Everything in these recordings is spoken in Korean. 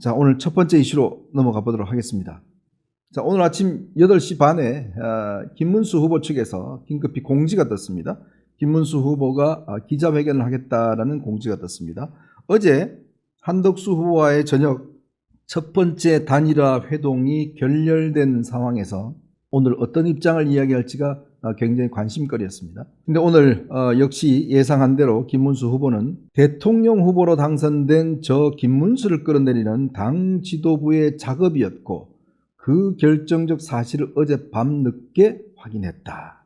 자, 오늘 첫 번째 이슈로 넘어가 보도록 하겠습니다. 자, 오늘 아침 8시 반에 김문수 후보 측에서 긴급히 공지가 떴습니다. 김문수 후보가 기자회견을 하겠다라는 공지가 떴습니다. 어제 한덕수 후보와의 저녁 첫 번째 단일화 회동이 결렬된 상황에서 오늘 어떤 입장을 이야기할지가 굉장히 관심거리였습니다. 근데 오늘 역시 예상한 대로 김문수 후보는 대통령 후보로 당선된 저 김문수를 끌어내리는 당 지도부의 작업이었고 그 결정적 사실을 어제 밤늦게 확인했다.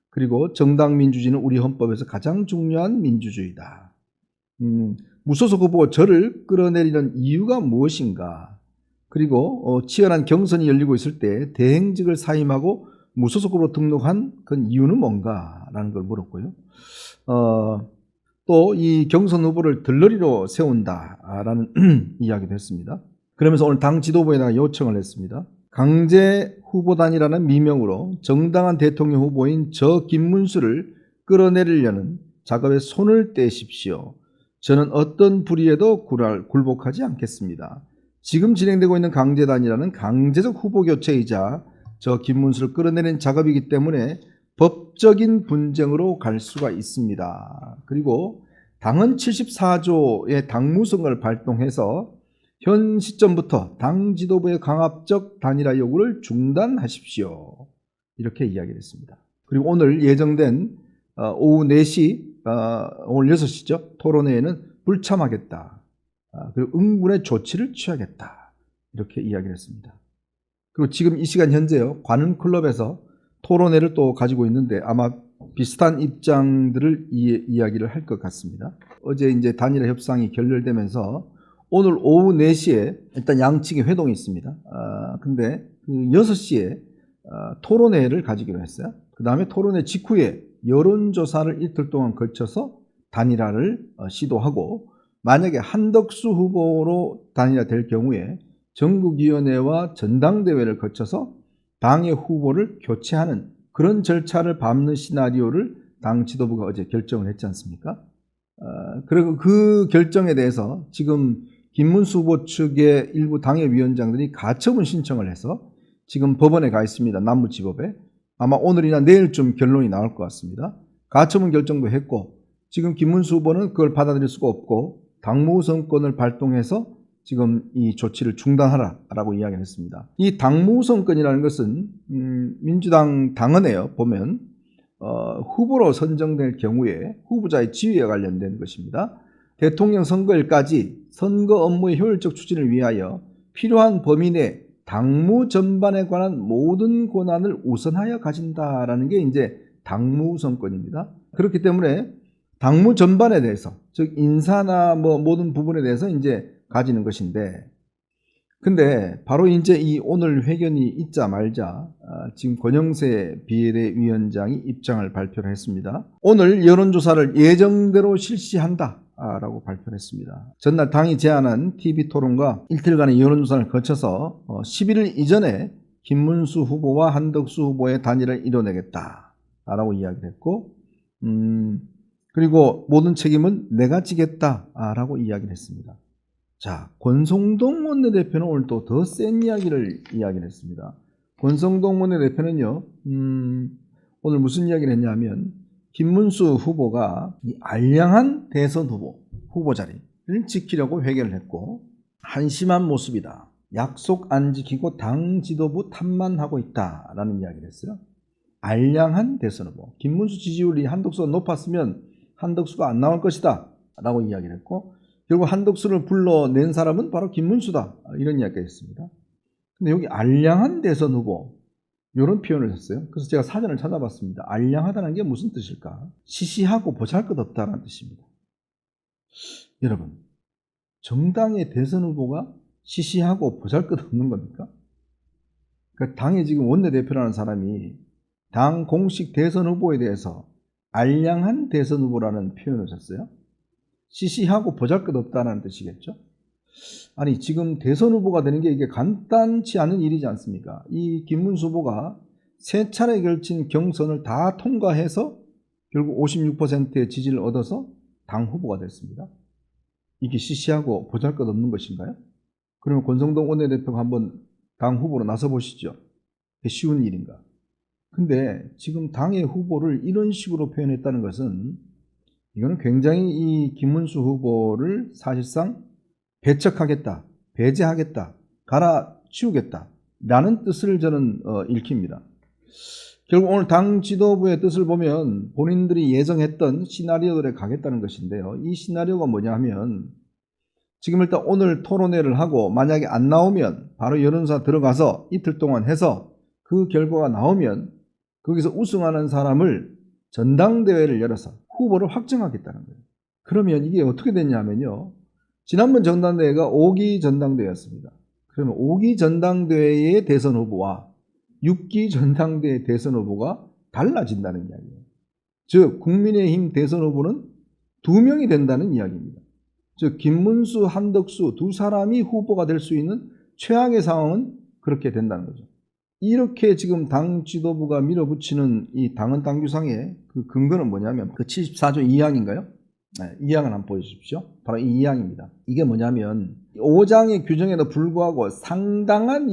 그리고 정당 민주주의는 우리 헌법에서 가장 중요한 민주주의다. 무소속 후보 저를 끌어내리는 이유가 무엇인가? 그리고 치열한 경선이 열리고 있을 때 대행직을 사임하고 무소속으로 등록한 그 이유는 뭔가라는 걸 물었고요. 또 이 경선 후보를 들러리로 세운다라는 이야기도 했습니다. 그러면서 오늘 당 지도부에다가 요청을 했습니다. 강제 후보단이라는 미명으로 정당한 대통령 후보인 저 김문수를 끌어내리려는 작업에 손을 떼십시오. 저는 어떤 불의에도 굴복하지 않겠습니다. 지금 진행되고 있는 강제단이라는 강제적 후보 교체이자 저 김문수를 끌어내는 작업이기 때문에 법적인 분쟁으로 갈 수가 있습니다. 그리고 당헌 74조의 당무선거를 발동해서 현 시점부터 당 지도부의 강압적 단일화 요구를 중단하십시오. 이렇게 이야기를 했습니다. 그리고 오늘 예정된 오후 4시, 오늘 6시죠. 토론회에는 불참하겠다. 그리고 응분의 조치를 취하겠다. 이렇게 이야기를 했습니다. 그리고 지금 이 시간 현재요. 관훈클럽에서 토론회를 또 가지고 있는데 아마 비슷한 입장들을 이야기를 할 것 같습니다. 어제 이제 단일화 협상이 결렬되면서 오늘 오후 4시에 일단 양측의 회동이 있습니다. 근데 그 6시에 토론회를 가지기로 했어요. 그 다음에 토론회 직후에 여론조사를 이틀 동안 걸쳐서 단일화를 시도하고 만약에 한덕수 후보로 단일화 될 경우에 전국위원회와 전당대회를 거쳐서 당의 후보를 교체하는 그런 절차를 밟는 시나리오를 당 지도부가 어제 결정을 했지 않습니까? 그리고 그 결정에 대해서 지금 김문수 후보 측의 일부 당협위원장들이 가처분 신청을 해서 지금 법원에 가 있습니다. 남부지법에. 아마 오늘이나 내일쯤 결론이 나올 것 같습니다. 가처분 결정도 했고 지금 김문수 후보는 그걸 받아들일 수가 없고 당무우선권을 발동해서 지금 이 조치를 중단하라라고 이야기를 했습니다. 이 당무우선권이라는 것은 민주당 당헌에요. 보면 후보로 선정될 경우에 후보자의 지위에 관련된 것입니다. 대통령 선거일까지 선거 업무의 효율적 추진을 위하여 필요한 범위 내 당무 전반에 관한 모든 권한을 우선하여 가진다라는 게 이제 당무우선권입니다. 그렇기 때문에 당무 전반에 대해서, 즉 인사나 모든 부분에 대해서 이제 가지는 것인데, 근데 바로 이제 이 오늘 회견이 있자 말자 지금 권영세 비례위원장이 입장을 발표를 했습니다. 오늘 여론조사를 예정대로 실시한다라고 발표를 했습니다. 전날 당이 제안한 TV토론과 이틀간의 여론조사를 거쳐서 11일 이전에 김문수 후보와 한덕수 후보의 단일화를 이뤄내겠다라고 이야기를 했고 그리고 모든 책임은 내가 지겠다라고 이야기를 했습니다. 자, 권성동 원내대표는 오늘 또 더 센 이야기를 했습니다. 권성동 원내대표는요, 오늘 무슨 이야기를 했냐면, 김문수 후보가 이 알량한 대선 후보 자리를 지키려고 회견을 했고, 한심한 모습이다. 약속 안 지키고 당 지도부 탓만 하고 있다라는 이야기를 했어요. 알량한 대선 후보. 김문수 지지율이 한덕수가 높았으면 한덕수가 안 나올 것이다 라고 이야기를 했고, 결국 한덕수를 불러낸 사람은 바로 김문수다 이런 이야기가 있습니다. 근데 여기 알량한 대선 후보 이런 표현을 했어요. 그래서 제가 사전을 찾아봤습니다. 알량하다는 게 무슨 뜻일까? 시시하고 보잘것없다는 뜻입니다. 여러분, 정당의 대선 후보가 시시하고 보잘것없는 겁니까? 그러니까 당의 지금 원내대표라는 사람이 당 공식 대선 후보에 대해서 알량한 대선 후보라는 표현을 썼어요. 시시하고 보잘것없다는 뜻이겠죠. 아니 지금 대선 후보가 되는 게 이게 간단치 않은 일이지 않습니까? 이 김문수 후보가 세 차례 걸친 경선을 다 통과해서 결국 56%의 지지를 얻어서 당 후보가 됐습니다. 이게 시시하고 보잘것없는 것인가요? 그러면 권성동 원내대표가 한번 당 후보로 나서 보시죠. 그게 쉬운 일인가? 근데 지금 당의 후보를 이런 식으로 표현했다는 것은 이거는 굉장히 이 김문수 후보를 사실상 배척하겠다, 배제하겠다, 갈아치우겠다 라는 뜻을 저는 읽힙니다. 결국 오늘 당 지도부의 뜻을 보면 본인들이 예정했던 시나리오들에 가겠다는 것인데요. 이 시나리오가 뭐냐 하면 지금 일단 오늘 토론회를 하고 만약에 안 나오면 바로 여론조사 들어가서 이틀 동안 해서 그 결과가 나오면 거기서 우승하는 사람을 전당대회를 열어서 후보를 확정하겠다는 거예요. 그러면 이게 어떻게 됐냐면요. 지난번 전당대회가 5기 전당대회였습니다. 그러면 5기 전당대회의 대선 후보와 6기 전당대회 대선 후보가 달라진다는 이야기예요. 즉 국민의힘 대선 후보는 2명이 된다는 이야기입니다. 즉 김문수, 한덕수 두 사람이 후보가 될 수 있는 최악의 상황은 그렇게 된다는 거죠. 이렇게 지금 당 지도부가 밀어붙이는 이 당헌 당규상의 그 근거는 뭐냐면 그 74조 2항인가요? 네, 2항을 한번 보여주십시오. 바로 이 2항입니다. 이게 뭐냐면 5장의 규정에도 불구하고 상당한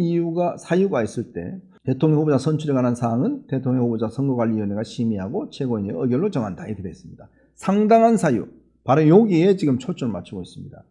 사유가 있을 때 대통령 후보자 선출에 관한 사항은 대통령 후보자 선거관리위원회가 심의하고 최고위원회 의결로 정한다. 이렇게 되어 있습니다. 상당한 사유. 바로 여기에 지금 초점을 맞추고 있습니다.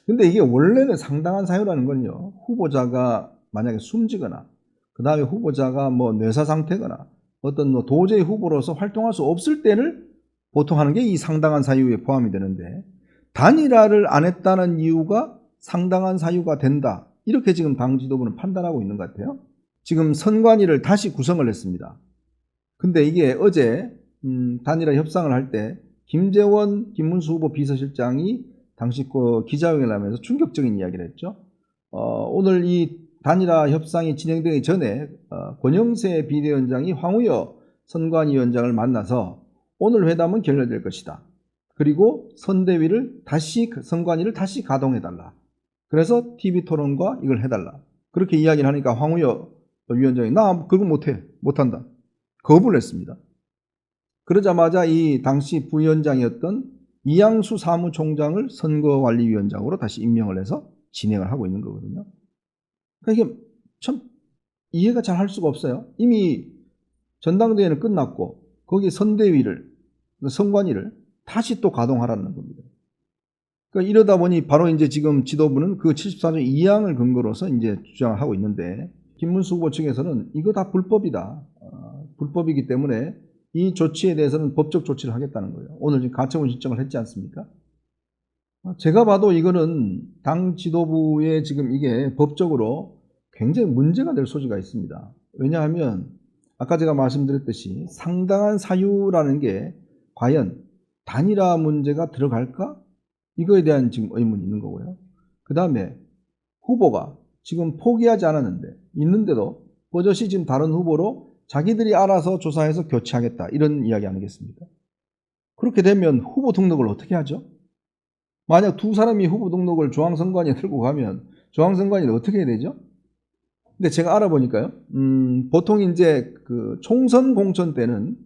근데 이게 원래는 상당한 사유라는 건요. 후보자가 만약에 숨지거나 그 다음에 후보자가 뭐 뇌사 상태거나 어떤 뭐 도저히 후보로서 활동할 수 없을 때를 보통 하는 게 이 상당한 사유에 포함이 되는데 단일화를 안 했다는 이유가 상당한 사유가 된다. 이렇게 지금 당 지도부는 판단하고 있는 것 같아요. 지금 선관위를 다시 구성을 했습니다. 근데 이게 어제 단일화 협상을 할 때 김재원, 김문수 후보 비서실장이 당시 기자회견을 하면서 충격적인 이야기를 했죠. 오늘 이 단일화 협상이 진행되기 전에 권영세 비대위원장이 황우여 선관위원장을 만나서 오늘 회담은 결렬될 것이다. 그리고 선관위를 다시 가동해달라. 그래서 TV토론과 이걸 해달라. 그렇게 이야기를 하니까 황우여 위원장이 나 그거 못한다. 거부를 했습니다. 그러자마자 이 당시 부위원장이었던 이양수 사무총장을 선거관리위원장으로 다시 임명을 해서 진행을 하고 있는 거거든요. 그러니까 이게 참 이해가 잘 할 수가 없어요. 이미 전당대회는 끝났고 거기 선관위를 다시 또 가동하라는 겁니다. 그러니까 이러다 보니 바로 이제 지금 지도부는 그 74조 2항을 근거로서 이제 주장을 하고 있는데 김문수 후보 측에서는 이거 다 불법이다. 불법이기 때문에 이 조치에 대해서는 법적 조치를 하겠다는 거예요. 오늘 지금 가처분 신청을 했지 않습니까? 제가 봐도 이거는 당 지도부의 지금 이게 법적으로 굉장히 문제가 될 소지가 있습니다. 왜냐하면 아까 제가 말씀드렸듯이 상당한 사유라는 게 과연 단일화 문제가 들어갈까? 이거에 대한 지금 의문이 있는 거고요. 그 다음에 후보가 지금 포기하지 않았는데 있는데도 버젓이 지금 다른 후보로 자기들이 알아서 조사해서 교체하겠다 이런 이야기 아니겠습니까? 그렇게 되면 후보 등록을 어떻게 하죠? 만약 두 사람이 후보 등록을 중앙선관위에 들고 가면 중앙선관위는 어떻게 해야 되죠? 근데 제가 알아보니까요, 보통 이제 그 총선 공천 때는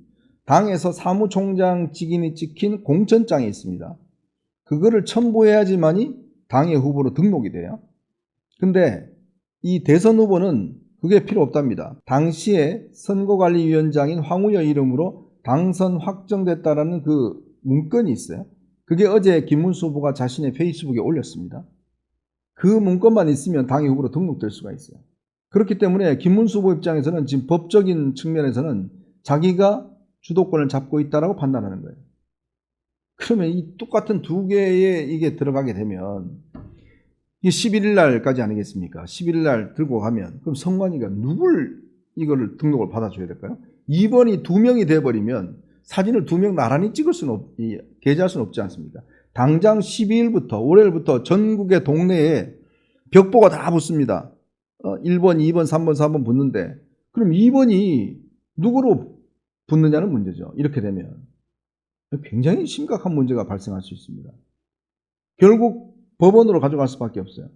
당에서 사무총장 직인이 찍힌 공천장이 있습니다. 그거를 첨부해야지만이 당의 후보로 등록이 돼요. 근데 이 대선 후보는 그게 필요 없답니다. 당시에 선거관리위원장인 황우여 이름으로 당선 확정됐다라는 그 문건이 있어요. 그게 어제 김문수 후보가 자신의 페이스북에 올렸습니다. 그 문건만 있으면 당의 후보로 등록될 수가 있어요. 그렇기 때문에 김문수 후보 입장에서는 지금 법적인 측면에서는 자기가 주도권을 잡고 있다라고 판단하는 거예요. 그러면 이 똑같은 두 개의 이게 들어가게 되면 이게 11일 날까지 아니겠습니까? 11일 날 들고 가면 그럼 선관위가 누굴 이거를 등록을 받아줘야 될까요? 2번이 2명이 돼버리면 사진을 2명 나란히 게재할 수는 없지 않습니까? 당장 12일부터 월요일부터 전국의 동네에 벽보가 다 붙습니다. 1번, 2번, 3번, 4번 붙는데 그럼 2번이 누구로 붙느냐는 문제죠. 이렇게 되면 굉장히 심각한 문제가 발생할 수 있습니다. 결국 법원으로 가져갈 수밖에 없어요.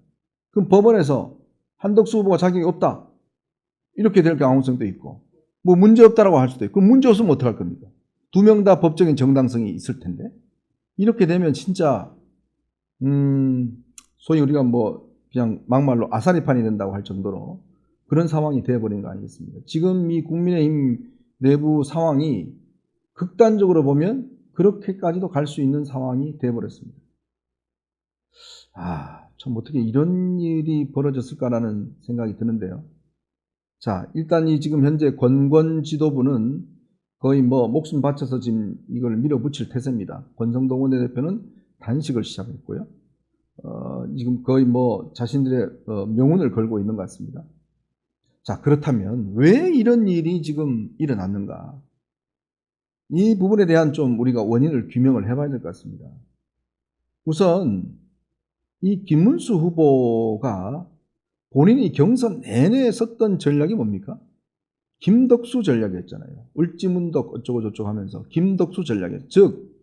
그럼 법원에서 한덕수 후보가 자격이 없다. 이렇게 될 가능성도 있고 뭐 문제 없다라고 할 수도 있고 그럼 문제 없으면 어떡할 겁니까? 2명 다 법적인 정당성이 있을 텐데 이렇게 되면 진짜 소위 우리가 뭐 그냥 막말로 아사리판이 된다고 할 정도로 그런 상황이 되어버린 거 아니겠습니까? 지금 이 국민의힘 내부 상황이 극단적으로 보면 그렇게까지도 갈 수 있는 상황이 되어버렸습니다. 참 어떻게 이런 일이 벌어졌을까라는 생각이 드는데요. 자, 일단 이 지금 현재 권권 지도부는 거의 뭐 목숨 바쳐서 지금 이걸 밀어붙일 태세입니다. 권성동 원내대표는 단식을 시작했고요. 지금 거의 뭐 자신들의 명운을 걸고 있는 것 같습니다. 자, 그렇다면 왜 이런 일이 지금 일어났는가? 이 부분에 대한 좀 우리가 원인을 규명을 해봐야 될 것 같습니다. 우선 이 김문수 후보가 본인이 경선 내내 썼던 전략이 뭡니까? 김덕수 전략이었잖아요. 을지문덕 어쩌고 저쩌고 하면서 김덕수 전략이었죠. 즉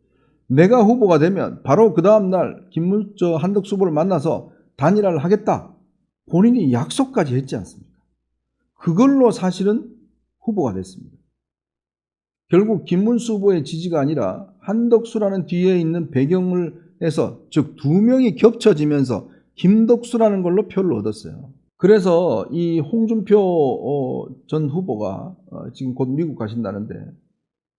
내가 후보가 되면 바로 그 다음날 한덕수 후보를 만나서 단일화를 하겠다. 본인이 약속까지 했지 않습니까? 그걸로 사실은 후보가 됐습니다. 결국 김문수 후보의 지지가 아니라 한덕수라는 뒤에 있는 배경을 해서 즉 두 명이 겹쳐지면서 김덕수라는 걸로 표를 얻었어요. 그래서 이 홍준표 전 후보가 지금 곧 미국 가신다는데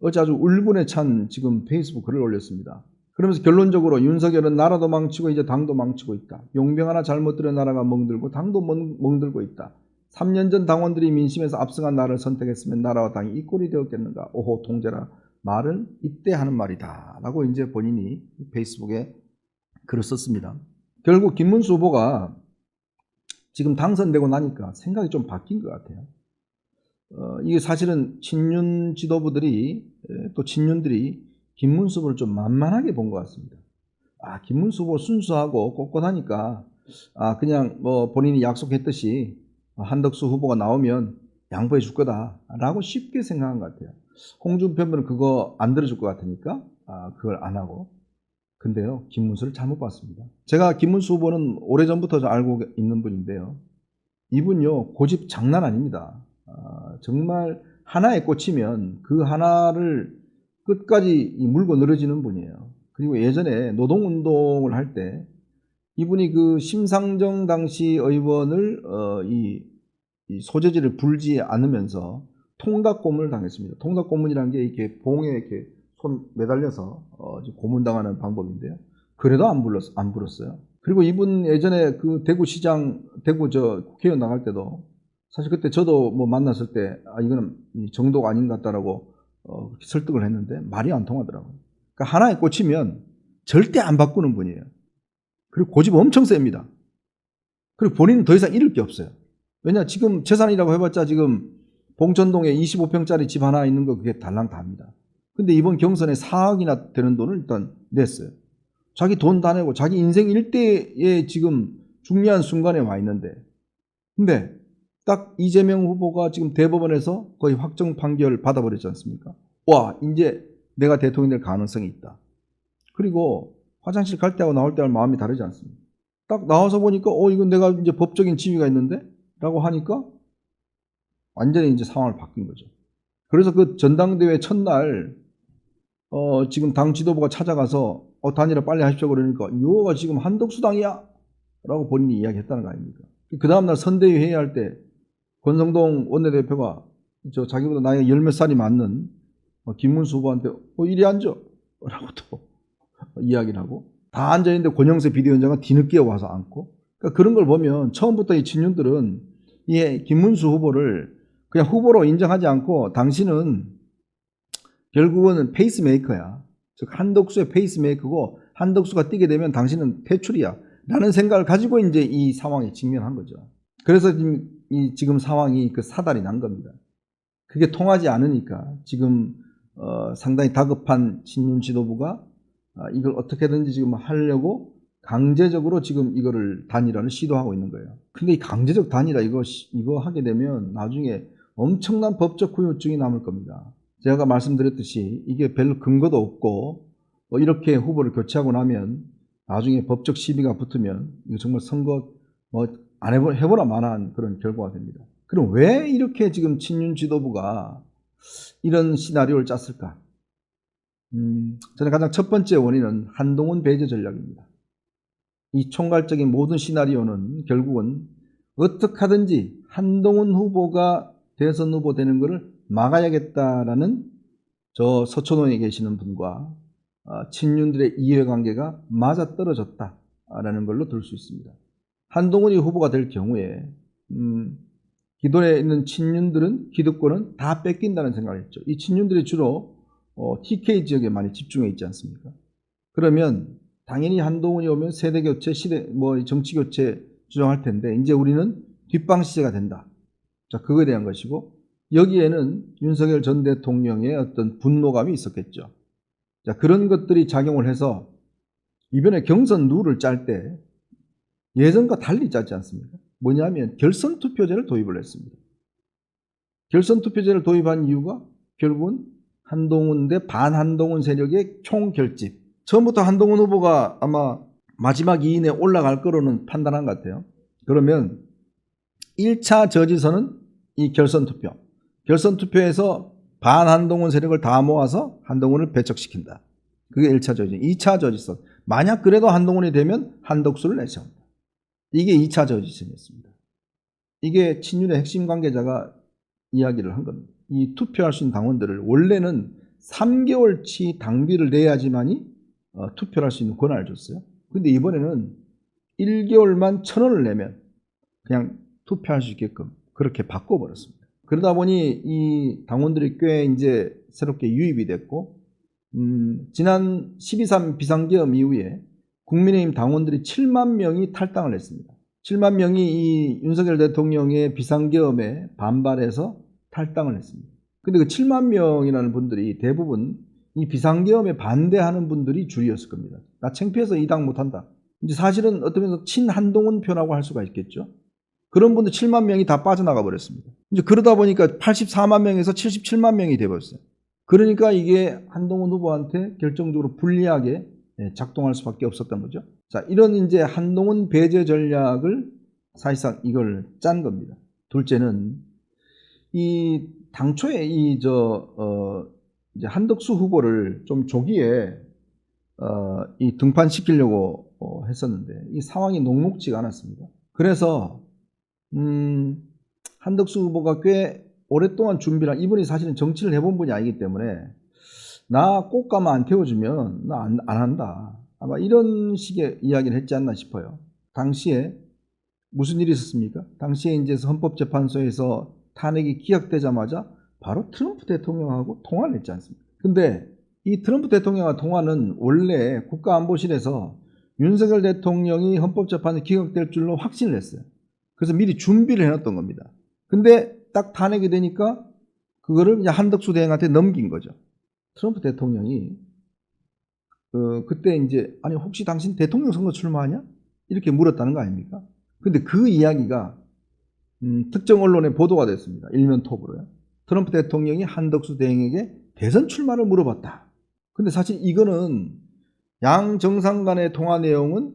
어제 아주 울분에 찬 지금 페이스북 글을 올렸습니다. 그러면서 결론적으로 윤석열은 나라도 망치고 이제 당도 망치고 있다. 용병 하나 잘못 들여 나라가 멍들고 당도 멍들고 있다. 3년 전 당원들이 민심에서 압승한 나를 선택했으면 나라와 당이 이 꼴이 되었겠는가. 오호 통제라 말은 이때 하는 말이다. 라고 이제 본인이 페이스북에 글을 썼습니다. 결국 김문수 후보가 지금 당선되고 나니까 생각이 좀 바뀐 것 같아요. 이게 사실은 친윤 지도부들이 또 친윤들이 김문수 후보를 좀 만만하게 본 것 같습니다. 김문수 후보 순수하고 꼿꼿하니까 그냥 뭐 본인이 약속했듯이 한덕수 후보가 나오면 양보해 줄 거다라고 쉽게 생각한 것 같아요. 홍준표 후보는 그거 안 들어줄 것 같으니까 그걸 안 하고. 근데요, 김문수를 잘못 봤습니다. 제가 김문수 후보는 오래전부터 알고 있는 분인데요. 이분요, 고집 장난 아닙니다. 정말 하나에 꽂히면 그 하나를 끝까지 물고 늘어지는 분이에요. 그리고 예전에 노동운동을 할 때 이분이 그 심상정 당시 의원을 이 소재지를 불지 않으면서 통닭고문을 당했습니다. 통닭고문이라는 게 이렇게 봉에 이렇게 손 매달려서 고문당하는 방법인데요. 그래도 안 불었어요. 그리고 이분 예전에 그 대구시장, 국회의원 나갈 때도 사실 그때 저도 뭐 만났을 때 이거는 정도가 아닌 것 같다라고 설득을 했는데 말이 안 통하더라고요. 그러니까 하나에 꽂히면 절대 안 바꾸는 분이에요. 그리고 고집이 엄청 셉니다. 그리고 본인은 더 이상 잃을 게 없어요. 왜냐 지금 재산이라고 해봤자 지금 봉천동에 25평짜리 집 하나 있는 거 그게 달랑 다합니다. 근데 이번 경선에 4억이나 되는 돈을 일단 냈어요. 자기 돈 다 내고 자기 인생 일대에 지금 중요한 순간에 와 있는데 근데 딱 이재명 후보가 지금 대법원에서 거의 확정 판결 받아버렸지 않습니까? 와 이제 내가 대통령이 될 가능성이 있다. 그리고 화장실 갈 때하고 나올 때하고 마음이 다르지 않습니까? 딱 나와서 보니까 이건 내가 이제 법적인 지위가 있는데 라고 하니까 완전히 이제 상황을 바뀐 거죠. 그래서 그 전당대회 첫날 지금 당 지도부가 찾아가서 단일화 빨리 하십시오 그러니까 이거가 지금 한덕수 당이야 라고 본인이 이야기했다는 거 아닙니까? 그 다음날 선대위 회의할 때 권성동 원내대표가 자기보다 나이가 10몇 살이 많는 김문수 후보한테 이리 앉아 라고 또 이야기를 하고 다 앉아있는데 권영세 비대위원장은 뒤늦게 와서 앉고 그러니까 그런 걸 보면 처음부터 이 친윤들은 이 김문수 후보를 그냥 후보로 인정하지 않고 당신은 결국은 페이스메이커야. 즉 한덕수의 페이스메이커고 한덕수가 뛰게 되면 당신은 퇴출이야. 라는 생각을 가지고 이제 이 상황에 직면한 거죠. 그래서 지금 상황이 그 사달이 난 겁니다. 그게 통하지 않으니까 지금 상당히 다급한 친윤 지도부가 이걸 어떻게든지 지금 하려고 강제적으로 지금 이거를 단일화를 시도하고 있는 거예요. 근데 이 강제적 단일화 이거 하게 되면 나중에 엄청난 법적 후유증이 남을 겁니다. 제가 말씀드렸듯이 이게 별 근거도 없고 이렇게 후보를 교체하고 나면 나중에 법적 시비가 붙으면 이거 정말 선거 안 해보나 마나한 그런 결과가 됩니다. 그럼 왜 이렇게 지금 친윤 지도부가 이런 시나리오를 짰을까? 저는 가장 첫 번째 원인은 한동훈 배제 전략입니다. 이 총괄적인 모든 시나리오는 결국은 어떻게 하든지 한동훈 후보가 대선 후보 되는 것을 막아야겠다라는 저 서초동에 계시는 분과 친윤들의 이해관계가 맞아떨어졌다라는 걸로 들 수 있습니다. 한동훈이 후보가 될 경우에 기존에 있는 친윤들은 기득권은 다 뺏긴다는 생각을 했죠. 이 친윤들이 주로 TK 지역에 많이 집중해 있지 않습니까? 그러면 당연히 한동훈이 오면 세대교체, 정치교체 주장할 텐데 이제 우리는 뒷방시제가 된다. 자, 그거에 대한 것이고 여기에는 윤석열 전 대통령의 어떤 분노감이 있었겠죠. 자, 그런 것들이 작용을 해서 이번에 경선 룰을 짤 때 예전과 달리 짜지 않습니까? 뭐냐면 결선 투표제를 도입을 했습니다. 결선 투표제를 도입한 이유가 결국은 한동훈 대 반한동훈 세력의 총결집. 처음부터 한동훈 후보가 아마 마지막 2인에 올라갈 거로는 판단한 것 같아요. 그러면 1차 저지선은 이 결선 투표. 결선 투표에서 반한동훈 세력을 다 모아서 한동훈을 배척시킨다. 그게 1차 저지선. 2차 저지선. 만약 그래도 한동훈이 되면 한덕수를 내세운다. 이게 2차 저지선이었습니다. 이게 친윤의 핵심 관계자가 이야기를 한 겁니다. 이 투표할 수 있는 당원들을 원래는 3개월치 당비를 내야지만이 투표를 할 수 있는 권한을 줬어요. 근데 이번에는 1개월만 1,000원을 내면 그냥 투표할 수 있게끔 그렇게 바꿔버렸습니다. 그러다 보니 이 당원들이 꽤 이제 새롭게 유입이 됐고, 지난 12.3 비상계엄 이후에 국민의힘 당원들이 7만 명이 탈당을 했습니다. 7만 명이 이 윤석열 대통령의 비상계엄에 반발해서 탈당을 했습니다. 근데 그 7만 명이라는 분들이 대부분 이 비상계엄에 반대하는 분들이 줄이었을 겁니다. 나 창피해서 이 당 못한다. 이제 사실은 어떤 면에서 친한동훈 표라고 할 수가 있겠죠. 그런 분들 7만 명이 다 빠져나가 버렸습니다. 이제 그러다 보니까 84만 명에서 77만 명이 돼버렸어요. 그러니까 이게 한동훈 후보한테 결정적으로 불리하게 작동할 수밖에 없었던 거죠. 자, 이런 이제 한동훈 배제 전략을 사실상 이걸 짠 겁니다. 둘째는 이 당초에 이제 한덕수 후보를 좀 조기에 이 등판시키려고 했었는데 이 상황이 녹록지가 않았습니다. 그래서 한덕수 후보가 꽤 오랫동안 준비를, 이분이 사실은 정치를 해본 분이 아니기 때문에 나 꽃가마 안 태워주면 나 안 한다. 아마 이런 식의 이야기를 했지 않나 싶어요. 당시에 무슨 일이 있었습니까? 당시에 이제 헌법재판소에서 탄핵이 기각되자마자 바로 트럼프 대통령하고 통화를 했지 않습니까? 근데 이 트럼프 대통령과 통화는 원래 국가안보실에서 윤석열 대통령이 헌법재판이 기각될 줄로 확신을 했어요. 그래서 미리 준비를 해놨던 겁니다. 근데 딱 탄핵이 되니까 그거를 그냥 한덕수 대행한테 넘긴 거죠. 트럼프 대통령이 그때 이제 아니 혹시 당신 대통령 선거 출마하냐? 이렇게 물었다는 거 아닙니까? 근데 그 이야기가 특정 언론에 보도가 됐습니다. 일면 톱으로요. 트럼프 대통령이 한덕수 대행에게 대선 출마를 물어봤다. 근데 사실 이거는 양 정상 간의 통화 내용은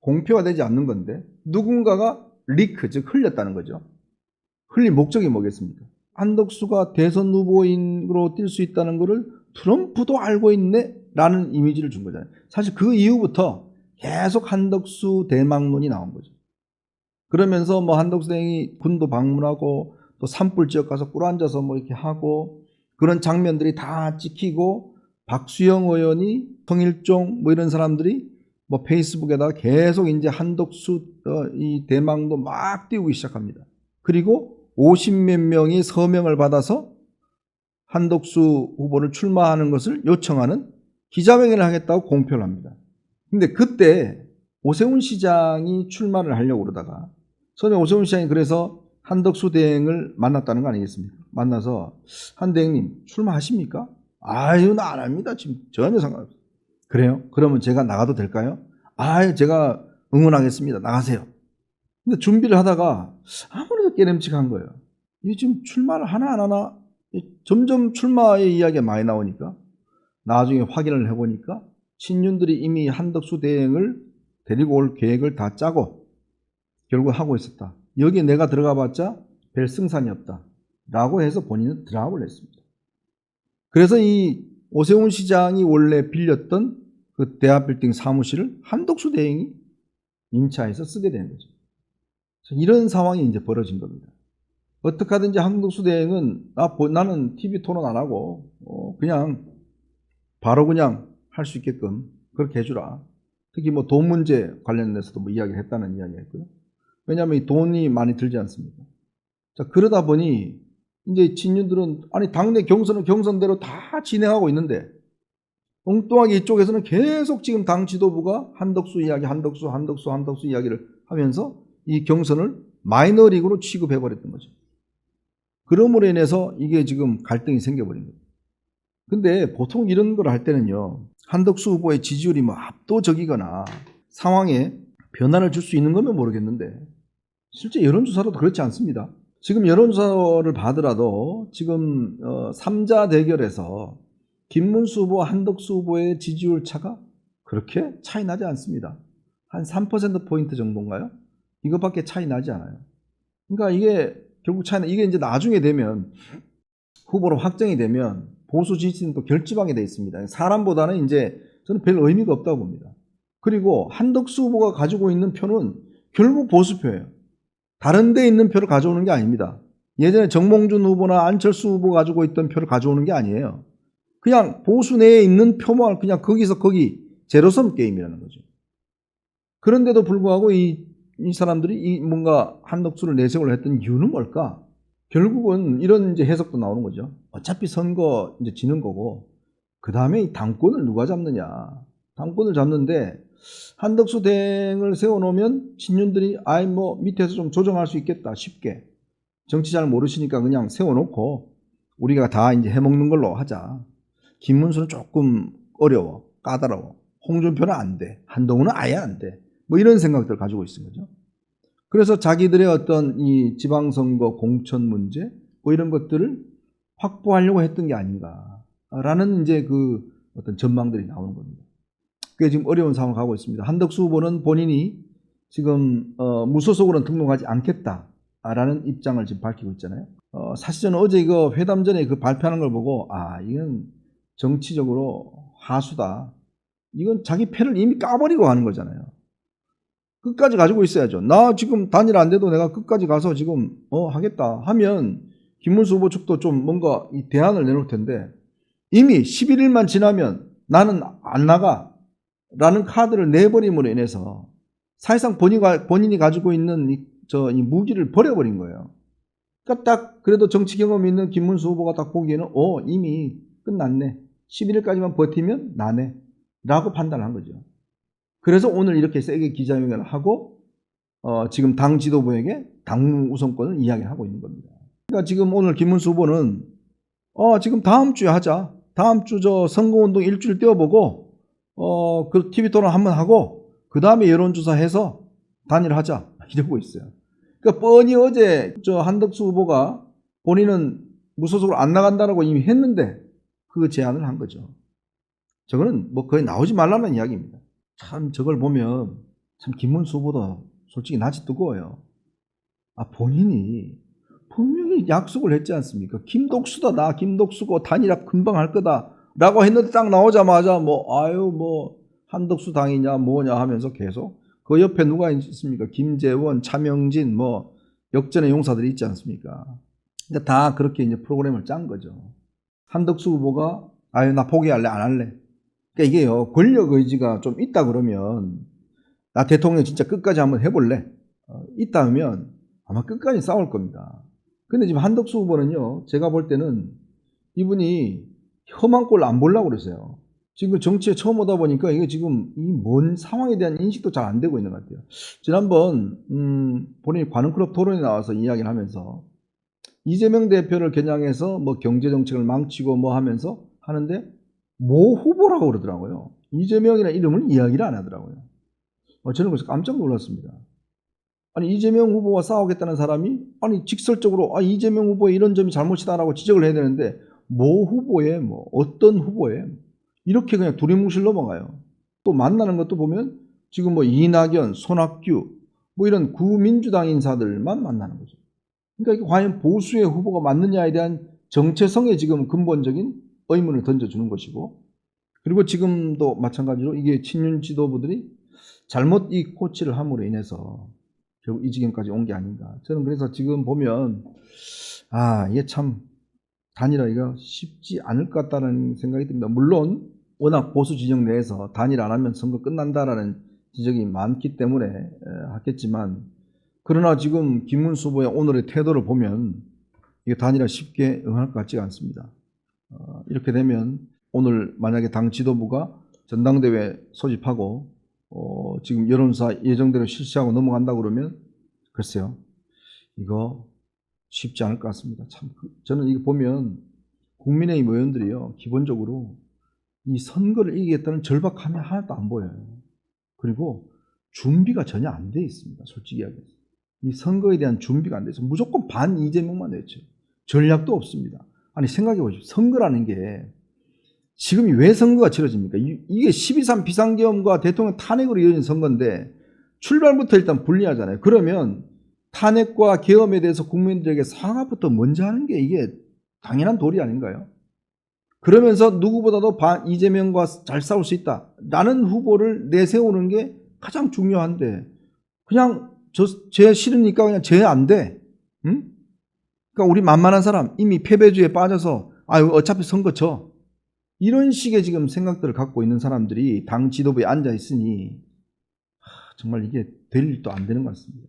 공표가 되지 않는 건데 누군가가 리크, 즉 흘렸다는 거죠. 흘린 목적이 뭐겠습니까? 한덕수가 대선 후보인으로 뛸 수 있다는 것을 트럼프도 알고 있네? 라는 이미지를 준 거잖아요. 사실 그 이후부터 계속 한덕수 대망론이 나온 거죠. 그러면서 뭐 한덕수 대행이 군도 방문하고 또 산불 지역 가서 꿀 앉아서 뭐 이렇게 하고 그런 장면들이 다 찍히고 박수영 의원이 성일종 뭐 이런 사람들이 뭐 페이스북에다가 계속 이제 한덕수 이 대망도 막 띄우기 시작합니다. 그리고 50몇 명이 서명을 받아서 한덕수 후보를 출마하는 것을 요청하는 기자회견을 하겠다고 공표를 합니다. 근데 그때 오세훈 시장이 출마를 하려고 그러다가 처음에 오세훈 시장이 그래서 한덕수 대행을 만났다는 거 아니겠습니까? 만나서 한 대행님 출마하십니까? 아유 나 안 합니다. 지금 전혀 상관없어요. 그래요? 그러면 제가 나가도 될까요? 아유 제가 응원하겠습니다. 나가세요. 근데 준비를 하다가 아무래도 깨름칙한 거예요. 이게 지금 출마를 하나 안 하나 점점 출마의 이야기가 많이 나오니까 나중에 확인을 해보니까 친윤들이 이미 한덕수 대행을 데리고 올 계획을 다 짜고 결국 하고 있었다. 여기에 내가 들어가 봤자 별 승산이 없다. 라고 해서 본인은 드랍을 했습니다. 그래서 이 오세훈 시장이 원래 빌렸던 그 대합빌딩 사무실을 한덕수 대행이 임차해서 쓰게 되는 거죠. 이런 상황이 이제 벌어진 겁니다. 어떻게 하든지 한덕수 대행은 나는 TV 토론 안 하고 그냥 바로 그냥 할 수 있게끔 그렇게 해주라. 특히 뭐 돈 문제 관련해서도 뭐 이야기를 했다는 이야기했고요. 왜냐하면 이 돈이 많이 들지 않습니까? 자, 그러다 보니 이제 친윤들은 아니 당내 경선은 경선대로 다 진행하고 있는데 엉뚱하게 이쪽에서는 계속 지금 당 지도부가 한덕수 이야기, 한덕수 이야기를 하면서 이 경선을 마이너리그로 취급해버렸던 거죠. 그러므로 인해서 이게 지금 갈등이 생겨버린 거예요. 근데 보통 이런 걸 할 때는요, 한덕수 후보의 지지율이 뭐 압도적이거나 상황에 변화를 줄 수 있는 거면 모르겠는데 실제 여론조사로도 그렇지 않습니다. 지금 여론조사를 봐더라도 지금 3자 대결에서 김문수 후보와 한덕수 후보의 지지율 차가 그렇게 차이 나지 않습니다. 한 3%포인트 정도인가요? 이것밖에 차이 나지 않아요. 그러니까 이게 결국 차이는 이게 이제 나중에 되면 후보로 확정이 되면 보수 지지층은 또 결집하게 돼 있습니다. 사람보다는 이제 저는 별 의미가 없다고 봅니다. 그리고 한덕수 후보가 가지고 있는 표는 결국 보수표예요. 다른 데 있는 표를 가져오는 게 아닙니다. 예전에 정몽준 후보나 안철수 후보가 가지고 있던 표를 가져오는 게 아니에요. 그냥 보수 내에 있는 표만 그냥 거기서 거기 제로섬 게임이라는 거죠. 그런데도 불구하고 이 사람들이 뭔가 한덕수를 내세우려 했던 이유는 뭘까? 결국은 이런 이제 해석도 나오는 거죠. 어차피 선거 이제 지는 거고, 그 다음에 이 당권을 누가 잡느냐. 당권을 잡는데, 한덕수 대행을 세워놓으면 친윤들이 아이 뭐 밑에서 좀 조정할 수 있겠다 쉽게. 정치 잘 모르시니까 그냥 세워놓고 우리가 다 이제 해먹는 걸로 하자. 김문수는 조금 어려워, 까다로워. 홍준표는 안 돼. 한동훈은 아예 안 돼. 뭐 이런 생각들을 가지고 있는 거죠. 그래서 자기들의 어떤 이 지방선거 공천 문제 뭐 이런 것들을 확보하려고 했던 게 아닌가라는 이제 그 어떤 전망들이 나오는 겁니다. 그게 지금 어려운 상황을 가고 있습니다. 한덕수 후보는 본인이 지금 무소속으로는 등록하지 않겠다라는 입장을 지금 밝히고 있잖아요. 사실 저는 어제 이거 회담 전에 그 발표하는 걸 보고 이건 정치적으로 하수다. 이건 자기 패를 이미 까버리고 하는 거잖아요. 끝까지 가지고 있어야죠. 나 지금 단일 안 돼도 내가 끝까지 가서 지금 하겠다 하면 김문수 후보 측도 좀 뭔가 이 대안을 내놓을 텐데 이미 11일만 지나면 나는 안 나가 라는 카드를 내버림으로 인해서 사실상 본인이 가지고 있는 이 무기를 버려버린 거예요. 그러니까 딱 그래도 정치 경험이 있는 김문수 후보가 딱 보기에는 이미 끝났네. 11일까지만 버티면 나네 라고 판단한 거죠. 그래서 오늘 이렇게 세게 기자회견을 하고 지금 당 지도부에게 당무 우선권을 이야기하고 있는 겁니다. 그러니까 지금 오늘 김문수 후보는 지금 다음 주에 하자. 다음 주 선거운동 일주일 떼어보고 그 TV 토론 한번 하고 그 다음에 여론조사 해서 단일하자 이러고 있어요. 그러니까 뻔히 어제 한덕수 후보가 본인은 무소속으로 안 나간다라고 이미 했는데 그 제안을 한 거죠. 저거는 뭐 거의 나오지 말라는 이야기입니다. 참 저걸 보면 참 김문수 후보도 솔직히 낯이 뜨거워요. 본인이 분명히 약속을 했지 않습니까? 김덕수다 나 김덕수고 단일화 금방 할 거다 라고 했는데 딱 나오자마자 한덕수 당이냐 뭐냐 하면서 계속 그 옆에 누가 있습니까? 김재원, 차명진 역전의 용사들이 있지 않습니까? 근데 다 그렇게 이제 프로그램을 짠 거죠. 한덕수 후보가 나 포기할래 안 할래. 그러니까 이게요, 권력 의지가 좀 있다 그러면 나 대통령 진짜 끝까지 한번 해볼래. 있다 하면 아마 끝까지 싸울 겁니다. 근데 지금 한덕수 후보는요, 제가 볼 때는 이분이 험한 꼴 안 보려고 그러세요. 지금 정치에 처음 오다 보니까 이게 지금 이 뭔 상황에 대한 인식도 잘 안 되고 있는 것 같아요. 지난번 본인이 관훈클럽 토론에 나와서 이야기를 하면서 이재명 대표를 겨냥해서 경제 정책을 망치고 하면서 하는데 모 후보라고 그러더라고요. 이재명이라는 이름을 이야기를 안 하더라고요. 저는 그래서 깜짝 놀랐습니다. 이재명 후보와 싸우겠다는 사람이 직설적으로 이재명 후보의 이런 점이 잘못이다라고 지적을 해야 되는데 모 후보에 어떤 후보에 이렇게 그냥 두리뭉실 넘어가요. 또 만나는 것도 보면 지금 이낙연, 손학규 이런 구민주당 인사들만 만나는 거죠. 그러니까 이게 과연 보수의 후보가 맞느냐에 대한 정체성에 지금 근본적인 의문을 던져주는 것이고, 그리고 지금도 마찬가지로 이게 친윤 지도부들이 잘못 이 코치를 함으로 인해서 결국 이 지경까지 온 게 아닌가. 저는 그래서 지금 보면 이게 참 단일화가 쉽지 않을 것 같다는 생각이 듭니다. 물론 워낙 보수 진영 내에서 단일 안 하면 선거 끝난다라는 지적이 많기 때문에 하겠지만, 그러나 지금 김문수 후보의 오늘의 태도를 보면 이게 단일화 쉽게 응할 것 같지가 않습니다. 이렇게 되면 오늘 만약에 당 지도부가 전당대회 소집하고 지금 여론조사 예정대로 실시하고 넘어간다고 그러면 글쎄요, 이거 쉽지 않을 것 같습니다. 참 저는 이거 보면 국민의힘 의원들이요, 기본적으로 이 선거를 이기겠다는 절박함이 하나도 안 보여요. 그리고 준비가 전혀 안 돼 있습니다. 솔직히 이야기해서. 이 선거에 대한 준비가 안 돼서 무조건 반 이재명만 했죠. 전략도 없습니다. 아니 생각해 보십시오. 선거라는 게 지금이 왜 선거가 치러집니까? 이게 12.3 비상계엄과 대통령 탄핵으로 이어진 선거인데 출발부터 일단 불리하잖아요. 그러면 탄핵과 계엄에 대해서 국민들에게 사과부터 먼저 하는 게 이게 당연한 도리 아닌가요? 그러면서 누구보다도 이재명과 잘 싸울 수 있다 라는 후보를 내세우는 게 가장 중요한데, 그냥 쟤 싫으니까 그냥 쟤 안 돼. 응? 그러니까 우리 만만한 사람, 이미 패배주의에 빠져서 어차피 선거 져, 이런 식의 지금 생각들을 갖고 있는 사람들이 당 지도부에 앉아 있으니 정말 이게 될 일도 안 되는 것 같습니다.